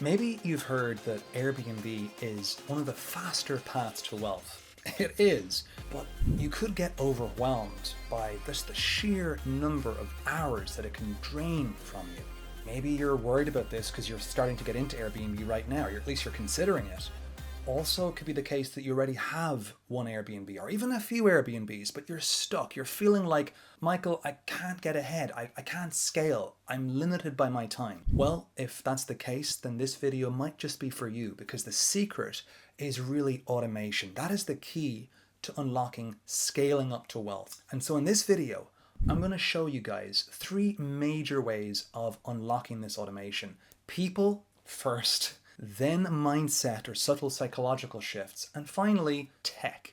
Maybe you've heard that Airbnb is one of the faster paths to wealth. It is, but you could get overwhelmed by just the sheer number of hours that it can drain from you. Maybe you're worried about this because you're starting to get into Airbnb right now, or at least you're considering it. Also, it could be the case that you already have one Airbnb or even a few Airbnbs, but you're stuck. You're feeling like, Michael, I can't get ahead. I can't scale. I'm limited by my time. Well, if that's the case, then this video might just be for you because the secret is really automation. That is the key to unlocking scaling up to wealth. And so in this video, I'm going to show you guys 3 major ways of unlocking this automation. People first, then mindset or subtle psychological shifts, and finally, tech.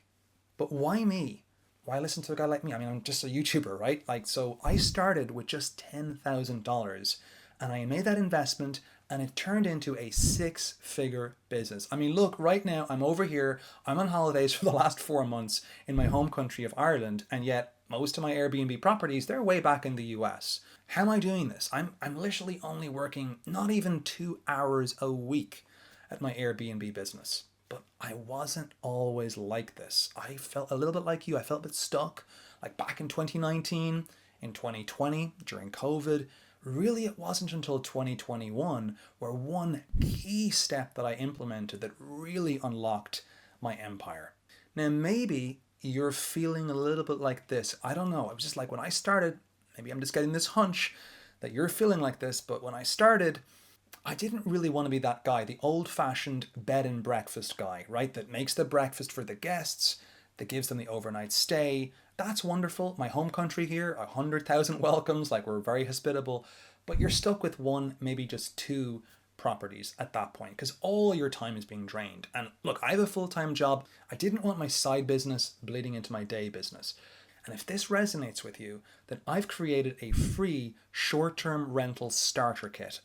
But why me? Why listen to a guy like me? I mean, I'm just a YouTuber, right? So I started with just $10,000 and I made that investment and it turned into a 6-figure business. I mean, look, right now I'm over here, I'm on holidays for the last 4 months in my home country of Ireland, and yet most of my Airbnb properties, they're way back in the US. How am I doing this? I'm literally only working not even 2 hours a week at my Airbnb business. But I wasn't always like this. I felt a little bit like you. I felt a bit stuck. Like back in 2019, in 2020, during COVID, really it wasn't until 2021 where one key step that I implemented that really unlocked my empire. Now, maybe you're feeling a little bit like this. I don't know. I was just like, when I started, maybe I'm just getting this hunch that you're feeling like this, but when I started, I didn't really want to be that guy, the old-fashioned bed and breakfast guy, right? That makes the breakfast for the guests, that gives them the overnight stay. That's wonderful. My home country here, 100,000 welcomes, like we're very hospitable, but you're stuck with one, maybe just 2 properties at that point because all your time is being drained. And look, I have a full-time job. I didn't want my side business bleeding into my day business. And if this resonates with you, then I've created a free short-term rental starter kit,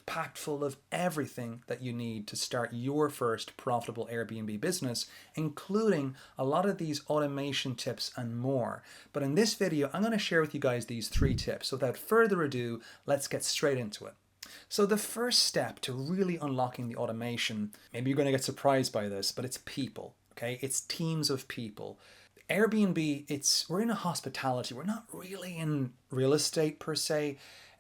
packed full of everything that you need to start your first profitable Airbnb business, including a lot of these automation tips and more. But in this video, I'm going to share with you guys these 3 tips. So without further ado, let's get straight into it. So the first step to really unlocking the automation, maybe you're going to get surprised by this, but it's people, okay? It's teams of people. Airbnb, we're in a hospitality. We're not really in real estate per se.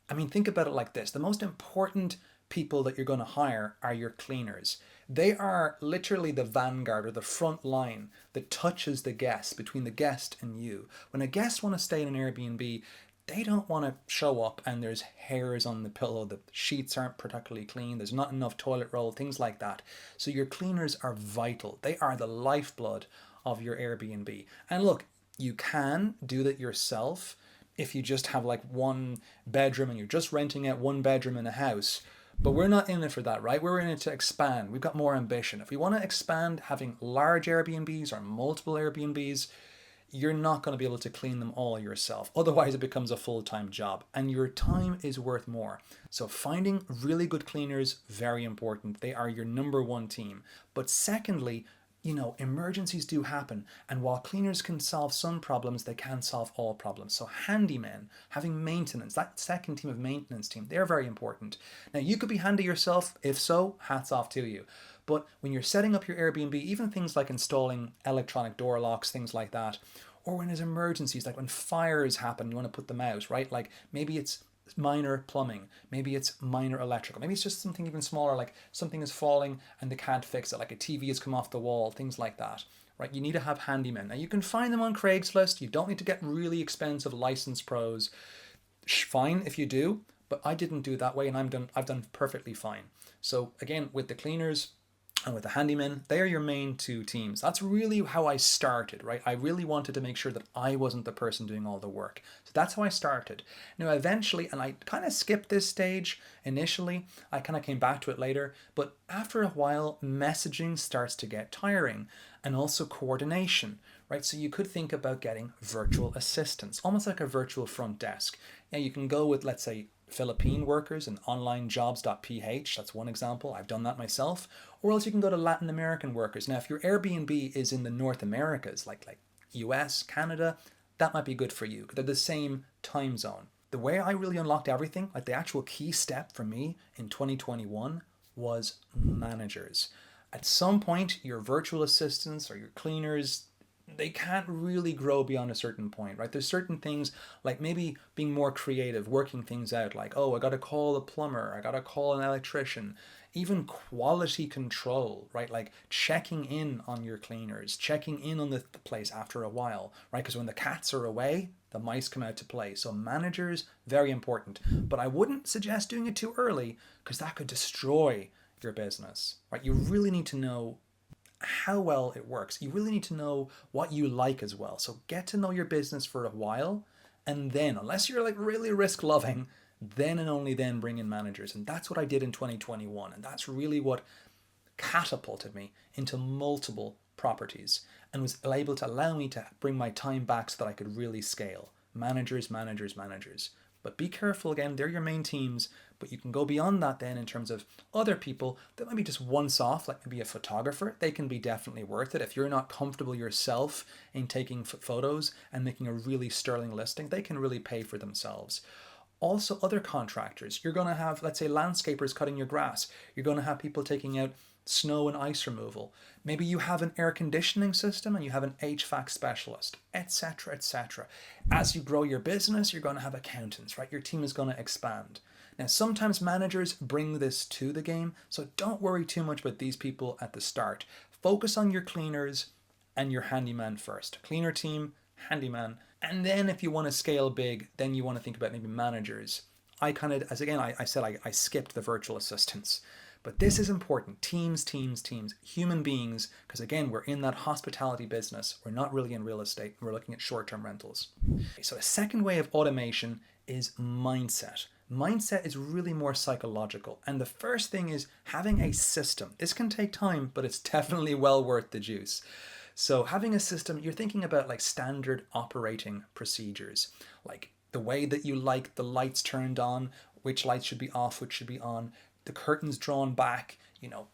I mean, think about it like this. The most important people that you're going to hire are your cleaners. They are literally the vanguard or the front line that touches the guest, between the guest and you. When a guest wants to stay in an Airbnb, they don't want to show up and there's hairs on the pillow, the sheets aren't particularly clean, there's not enough toilet roll, things like that. So your cleaners are vital. They are the lifeblood of your Airbnb. And look, you can do that yourself if you just have like 1 bedroom and you're just renting out 1 bedroom in a house. But we're not in it for that, right? We're in it to expand. We've got more ambition. If we want to expand having large Airbnbs or multiple Airbnbs, you're not going to be able to clean them all yourself. Otherwise, it becomes a full-time job and your time is worth more. So finding really good cleaners, very important. They are your number 1 team. But secondly, emergencies do happen. And while cleaners can solve some problems, they can't solve all problems. So handymen, having maintenance, that second team of maintenance team, they're very important. Now, you could be handy yourself. If so, hats off to you. But when you're setting up your Airbnb, even things like installing electronic door locks, things like that, or when there's emergencies, like when fires happen, you want to put them out, right? Like maybe it's minor plumbing, maybe it's minor electrical, maybe it's just something even smaller, like something is falling and they can't fix it, like a TV has come off the wall, things like that, right? You need to have handymen. Now you can find them on Craigslist. You don't need to get really expensive licensed pros. Fine if you do, but I didn't do it that way and I've done perfectly fine. So again, with the cleaners and with the handymen, they are your main 2 teams. That's really how I started, right? I really wanted to make sure that I wasn't the person doing all the work. So that's how I started. Now, eventually, and I kind of skipped this stage initially, I kind of came back to it later, but after a while, messaging starts to get tiring and also coordination, right? So you could think about getting virtual assistants, almost like a virtual front desk. Now, you can go with, let's say, Philippine workers and onlinejobs.ph. That's one example. I've done that myself. Or else you can go to Latin American workers. Now, if your Airbnb is in the North Americas, like US, Canada, that might be good for you because they're the same time zone. The way I really unlocked everything, like the actual key step for me in 2021 was managers. At some point, your virtual assistants or your cleaners, they can't really grow beyond a certain point, right? There's certain things like maybe being more creative, working things out, like, oh, I got to call a plumber, I got to call an electrician, even quality control, right? Like checking in on your cleaners, checking in on the place after a while, right? Because when the cats are away, the mice come out to play. So managers, very important. But I wouldn't suggest doing it too early because that could destroy your business, right? You really need to know how well it works. You really need to know what you like as well. So get to know your business for a while, and then, unless you're like really risk loving, then and only then bring in managers. And that's what I did in 2021. And that's really what catapulted me into multiple properties and was able to allow me to bring my time back so that I could really scale. Managers, managers, managers. But be careful again, they're your main teams, but you can go beyond that then in terms of other people that might be just once off, like maybe a photographer. They can be definitely worth it. If you're not comfortable yourself in taking photos and making a really sterling listing, they can really pay for themselves. Also, other contractors. You're going to have, let's say, landscapers cutting your grass. You're going to have people taking out snow and ice removal. Maybe you have an air conditioning system and you have an HVAC specialist, etc., etc. As you grow your business, you're going to have accountants, right? Your team is going to expand. Now, sometimes managers bring this to the game, so don't worry too much about these people at the start. Focus on your cleaners and your handyman first. Cleaner team, handyman, and then if you want to scale big, then you want to think about maybe managers. I kind of, as again, I said I skipped the virtual assistants. But this is important. Teams, teams, teams, human beings, because again, we're in that hospitality business. We're not really in real estate. We're looking at short-term rentals. So a second way of automation is mindset. Mindset is really more psychological. And the first thing is having a system. This can take time, but it's definitely well worth the juice. So having a system, you're thinking about like standard operating procedures, like the way that you like the lights turned on, which lights should be off, which should be on, the curtains drawn back,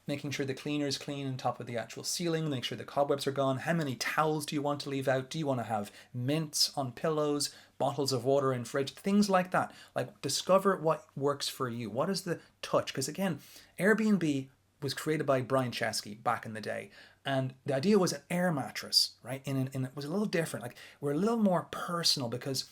making sure the cleaner is clean on top of the actual ceiling, make sure the cobwebs are gone. How many towels do you want to leave out? Do you want to have mints on pillows, bottles of water in fridge, things like that? Like discover what works for you. What is the touch? Because again, Airbnb was created by Brian Chesky back in the day. And the idea was an air mattress, right? And it was a little different. Like we're a little more personal because,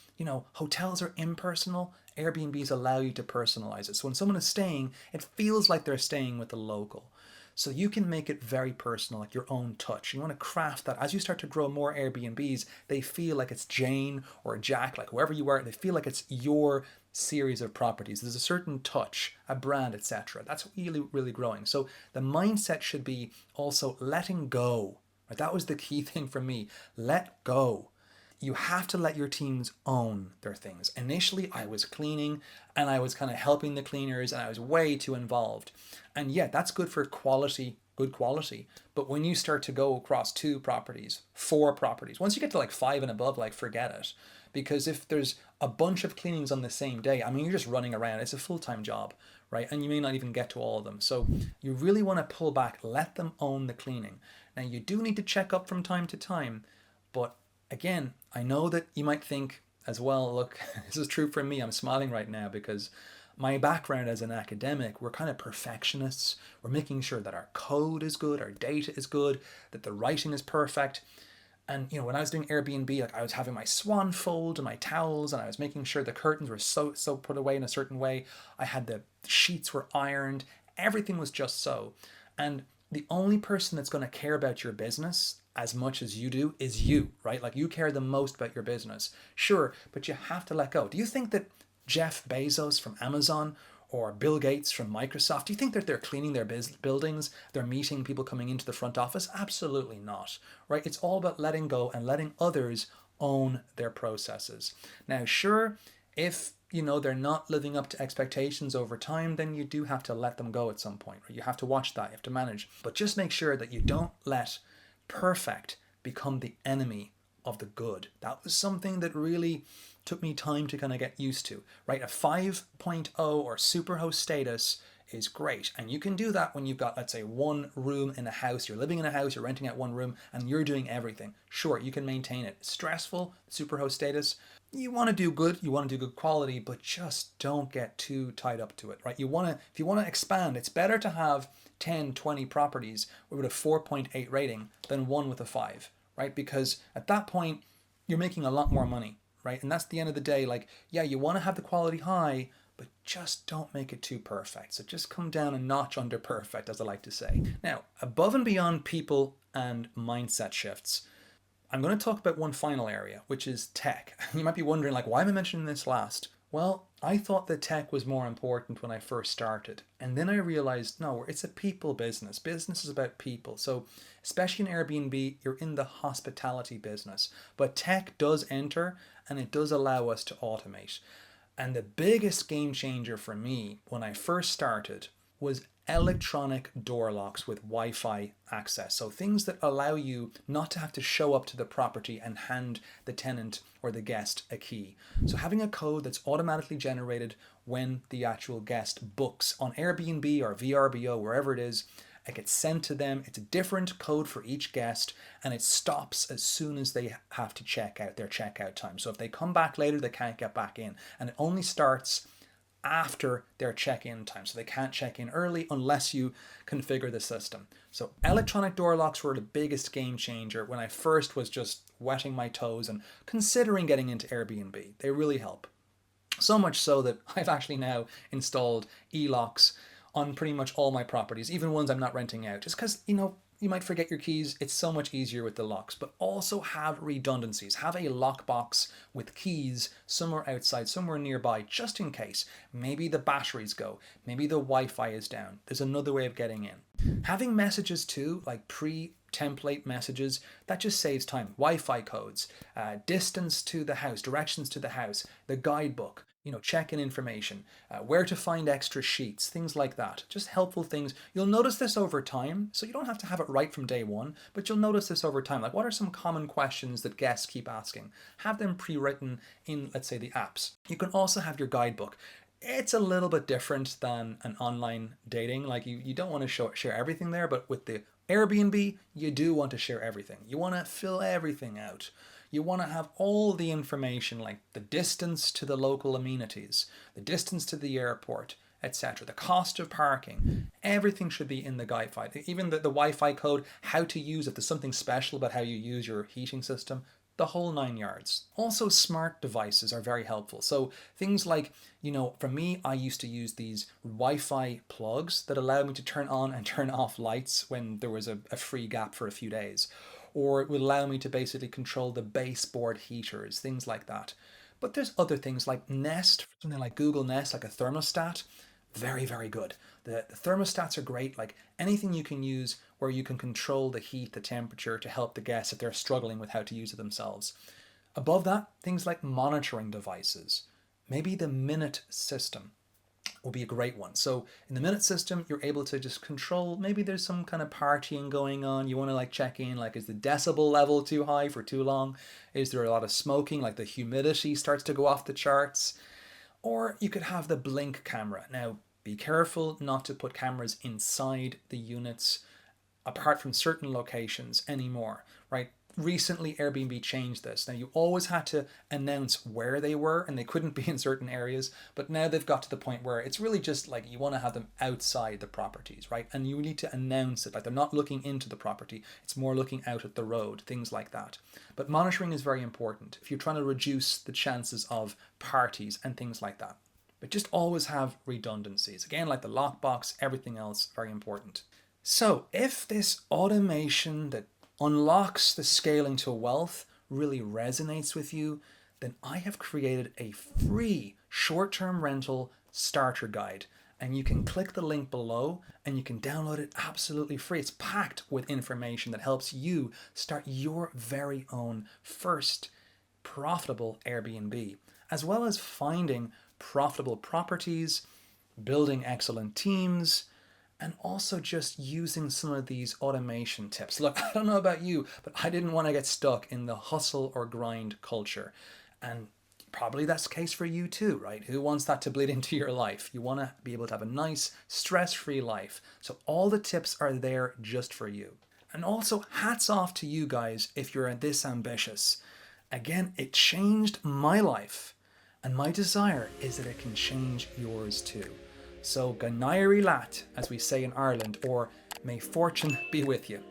hotels are impersonal. Airbnbs allow you to personalize it. So when someone is staying, it feels like they're staying with a local. So you can make it very personal, like your own touch. You want to craft that. As you start to grow more Airbnbs, they feel like it's Jane or Jack, like whoever you are, they feel like it's your series of properties. There's a certain touch, a brand, etc. That's really, really growing. So the mindset should be also letting go. Right? That was the key thing for me. Let go. You have to let your teams own their things. Initially, I was cleaning and I was kind of helping the cleaners and I was way too involved. And yeah, that's good for quality, good quality. But when you start to go across 2 properties, 4 properties, once you get to like 5 and above, like forget it. Because if there's a bunch of cleanings on the same day, you're just running around. It's a full-time job, right? And you may not even get to all of them. So you really want to pull back, let them own the cleaning. Now you do need to check up from time to time, but again, I know that you might think as well, look, this is true for me. I'm smiling right now because my background as an academic, we're kind of perfectionists. We're making sure that our code is good, our data is good, that the writing is perfect. And, when I was doing Airbnb, like I was having my swan fold and my towels and I was making sure the curtains were so put away in a certain way. I had the sheets were ironed. Everything was just so. And the only person that's going to care about your business as much as you do is you, right? Like you care the most about your business. Sure, but you have to let go. Do you think that Jeff Bezos from Amazon or Bill Gates from Microsoft, do you think that they're cleaning their buildings? They're meeting people coming into the front office? Absolutely not, right? It's all about letting go and letting others own their processes. Now, sure, if they're not living up to expectations over time, then you do have to let them go at some point, right? You have to watch that, you have to manage. But just make sure that you don't let perfect become the enemy of the good. That was something that really took me time to kind of get used to, right? A 5.0 or superhost status is great. And you can do that when you've got, let's say, one room in a house. You're living in a house, you're renting out one room, and you're doing everything. Sure, you can maintain it. Stressful, superhost status. You want to do good, you want to do good quality, but just don't get too tied up to it, right? If you want to expand, it's better to have 10, 20 properties with a 4.8 rating than one with a 5, right? Because at that point, you're making a lot more money, right? And that's the end of the day. Like, yeah, you want to have the quality high, but just don't make it too perfect. So just come down a notch under perfect, as I like to say. Now, above and beyond people and mindset shifts, I'm going to talk about one final area, which is tech. You might be wondering, like, why am I mentioning this last? Well, I thought that tech was more important when I first started. And then I realized, no, it's a people business. Business is about people. So, especially in Airbnb, you're in the hospitality business. But tech does enter and it does allow us to automate. And the biggest game changer for me when I first started was electronic door locks with Wi-Fi access. So things that allow you not to have to show up to the property and hand the tenant or the guest a key. So having a code that's automatically generated when the actual guest books on Airbnb or VRBO, wherever it is, it gets sent to them. It's a different code for each guest, and it stops as soon as they have to check out, their checkout time. So if they come back later, they can't get back in. And it only starts after their check-in time. So they can't check in early unless you configure the system. So electronic door locks were the biggest game changer when I first was just wetting my toes and considering getting into Airbnb. They really help. So much so that I've actually now installed e-locks on pretty much all my properties, even ones I'm not renting out, just because, you might forget your keys. It's so much easier with the locks, but also have redundancies. Have a lockbox with keys somewhere outside, somewhere nearby, just in case. Maybe the batteries go. Maybe the Wi-Fi is down. There's another way of getting in. Having messages too, like pre-template messages, that just saves time. Wi-Fi codes, distance to the house, directions to the house, the guidebook, check-in information, where to find extra sheets, things like that. Just helpful things. You'll notice this over time, so you don't have to have it right from day one, but you'll notice this over time. Like, what are some common questions that guests keep asking? Have them pre-written in, let's say, the apps. You can also have your guidebook. It's a little bit different than an online dating. Like, you don't want to share everything there, but with the Airbnb, you do want to share everything. You want to fill everything out. You want to have all the information, like the distance to the local amenities, the distance to the airport, etc. The cost of parking. Everything should be in the guide file. Even the Wi-Fi code, how to use it. There's something special about how you use your heating system. The whole 9 yards. Also, smart devices are very helpful. So things like, for me, I used to use these Wi-Fi plugs that allowed me to turn on and turn off lights when there was a free gap for a few days. Or it would allow me to basically control the baseboard heaters, things like that. But there's other things like Nest, something like Google Nest, like a thermostat. Very, very good. The thermostats are great, like anything you can use where you can control the heat, the temperature to help the guests if they're struggling with how to use it themselves. Above that, things like monitoring devices. Maybe the minute system will be a great one. So in the minute system, you're able to just control, maybe there's some kind of partying going on. You want to check in, is the decibel level too high for too long? Is there a lot of smoking? Like the humidity starts to go off the charts. Or you could have the blink camera. Now, be careful not to put cameras inside the units apart from certain locations anymore, right? Recently, Airbnb changed this. Now, you always had to announce where they were and they couldn't be in certain areas, but now they've got to the point where it's really just you want to have them outside the properties, right? And you need to announce it, they're not looking into the property, it's more looking out at the road, things like that. But monitoring is very important if you're trying to reduce the chances of parties and things like that. But just always have redundancies. Again, like the lockbox, everything else, very important. So if this automation that unlocks the scaling to wealth really resonates with you, then I have created a free short-term rental starter guide. And you can click the link below and you can download it absolutely free. It's packed with information that helps you start your very own first profitable Airbnb, as well as finding profitable properties, building excellent teams, and also just using some of these automation tips. Look, I don't know about you, but I didn't want to get stuck in the hustle or grind culture. And Probably that's the case for you too, right? Who wants that to bleed into your life? You want to be able to have a nice, stress-free life. So all the tips are there just for you. And also, hats off to you guys if you're this ambitious. Again, it changed my life. And my desire is that it can change yours too. So, Ganairi Lat, as we say in Ireland, or may fortune be with you.